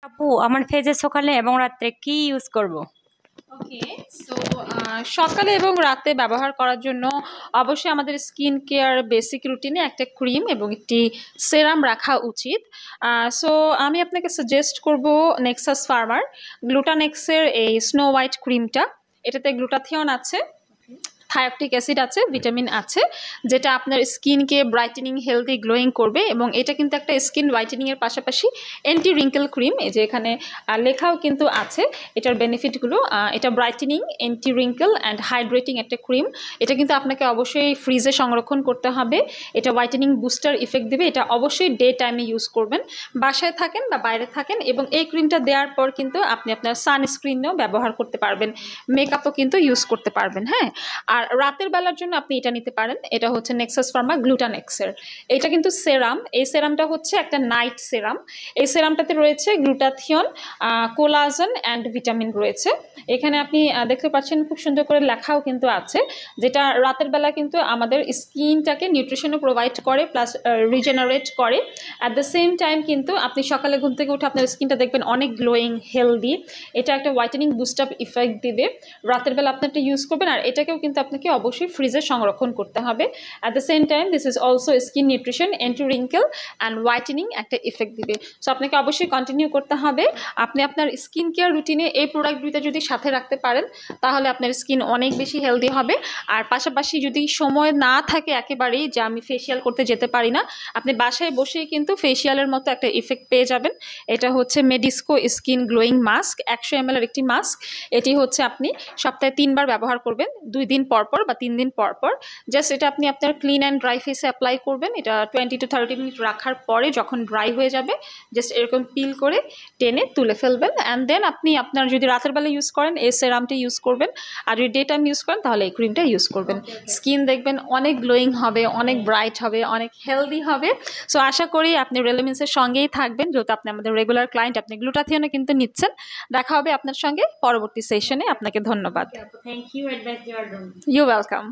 আপু আমার ফেজে সকালে এবং রাত্রে কি ইউজ করব? ওকে, সো সকালে এবং রাতে ব্যবহার করার জন্য অবশ্যই আমাদের স্কিন কেয়ার বেসিক রুটিনে একটা ক্রিম এবং একটি সেরাম রাখা উচিত। সো আমি আপনাকে সাজেস্ট করব নেক্সাস ফার্মার গ্লুটানেক্সের এই স্নো হোয়াইট ক্রিমটা। এটাতে গ্লুটাথিয়ন আছে, থায়োকটিক অ্যাসিড আছে, ভিটামিন আছে, যেটা আপনার স্কিনকে ব্রাইটেনিং হেলদি গ্লোয়িং করবে। এবং এটা কিন্তু একটা স্কিন হোয়াইটেনিংয়ের পাশাপাশি অ্যান্টি রিঙ্কেল ক্রিম। এই যে এখানে লেখাও কিন্তু আছে এটার বেনিফিটগুলো। এটা brightening, anti wrinkle and hydrating একটা ক্রিম। এটা কিন্তু আপনাকে অবশ্যই ফ্রিজে সংরক্ষণ করতে হবে। এটা হোয়াইটেনিং বুস্টার ইফেক্ট দেবে। এটা অবশ্যই ডে টাইমে ইউজ করবেন, বাসায় থাকেন বা বাইরে থাকেন। এবং এই ক্রিমটা দেওয়ার পর কিন্তু আপনি আপনার সানস্ক্রিনও ব্যবহার করতে পারবেন, মেকআপও কিন্তু ইউজ করতে পারবেন। হ্যাঁ, আর রাতের বেলার জন্য আপনি এটা নিতে পারেন। এটা হচ্ছে নেক্সাস ফার্মা গ্লুটানেক্সের। এটা কিন্তু সেরাম। এই সেরামটা হচ্ছে একটা নাইট সেরাম। এই সেরামটাতে রয়েছে গ্লুটাথিয়ন, কোলাজেন অ্যান্ড ভিটামিন রয়েছে। এখানে আপনি দেখতে পাচ্ছেন খুব সুন্দর করে লেখাও কিন্তু আছে, যেটা রাতের বেলা কিন্তু আমাদের স্কিনটাকে নিউট্রিশনও প্রোভাইড করে, প্লাস রিজেনারেট করে। অ্যাট দ্য সেম টাইম কিন্তু আপনি সকালে ঘুম থেকে উঠে আপনার স্কিনটা দেখবেন অনেক গ্লোয়িং, হেলদি। এটা একটা হোয়াইটেনিং বুস্ট আপ ইফেক্ট দিবে। রাতের বেলা আপনি একটা ইউজ করবেন। আর এটাকেও কিন্তু আপনাকে অবশ্যই ফ্রিজে সংরক্ষণ করতে হবে। At the same time this is also skin nutrition, anti wrinkle and whitening একটা ইফেক্ট দিবে। সো আপনাকে অবশ্যই কন্টিনিউ করতে হবে। আপনি আপনার স্কিন কেয়ার রুটিনে এই প্রোডাক্ট দুইটা যদি সাথে রাখতে পারেন তাহলে আপনার স্কিন অনেক বেশি হেলদি হবে। আর পাশাপাশি যদি সময় না থাকে একেবারেই যে আমি ফেসিয়াল করতে যেতে পারি না, আপনি বাসায় বসেই কিন্তু ফেসিয়ালের মতো একটা ইফেক্ট পেয়ে যাবেন। এটা হচ্ছে মেডিস্কো স্কিন গ্লোয়িং মাস্ক, 100 ml একটি মাস্ক। এটি হচ্ছে আপনি সপ্তাহে 3 বার ব্যবহার করবেন, 2 দিন পর পর বা 3 দিন পর পর। জাস্ট এটা আপনি আপনার ক্লিন অ্যান্ড ড্রাই ফেসে অ্যাপ্লাই করবেন। এটা 20 to 30 মিনিট রাখার পরে যখন ড্রাই হয়ে যাবে জাস্ট এরকম পিল করে টেনে তুলে ফেলবেন। অ্যান্ড দেন আপনি আপনার যদি রাতের বেলা ইউজ করেন এই সেরামটা ইউজ করবেন, আর যদি ডে টাইম ইউজ করেন তাহলে এই ক্রিমটা ইউজ করবেন। স্কিন দেখবেন অনেক গ্লোয়িং হবে, অনেক ব্রাইট হবে, অনেক হেলদি হবে। সো আশা করি আপনি রেলেমেন্সের সঙ্গেই থাকবেন, যেহেতু আপনি আমাদের রেগুলার ক্লায়েন্ট। আপনি গ্লুটাথিয়নও কিন্তু নিচ্ছেন। দেখা হবে আপনার সঙ্গে পরবর্তী সেশনে। আপনাকে ধন্যবাদ। থ্যাংক ইউ অ্যাডভাইস দেওয়ার জন্য। You welcome.